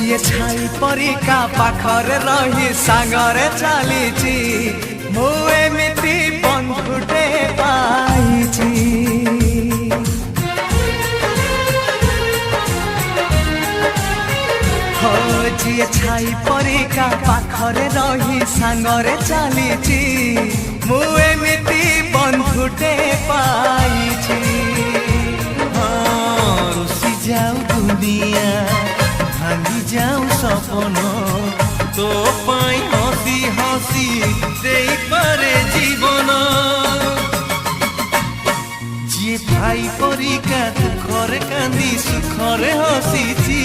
ଯିଏ ଛାଇ ପରିକା ପାଖରେ ରହି ସାଙ୍ଗରେ ଚାଲିଛି ମୁଁ ଏମିତି ବନ୍ଧୁଟେ ପାଇଛି। ଯିଏ ଛାଇ ପରିକା ପାଖରେ ରହି ସାଙ୍ଗରେ ଚାଲିଛି ମୁଁ ଏମିତି ବନ୍ଧୁଟେ ପାଇଛି। ରୁଷି ଯାଉ ଦୁନିଆ ଭାଙ୍ଗି ଯାଉ ସପନ ତୋ ପାଇଁ ହସି ହସି ଦେଇପାରେ ଜୀବନ। ଯିଏ ଭାଇ ପରିକା ଦୁଃଖରେ କାନ୍ଦି ସୁଖରେ ହସିଛି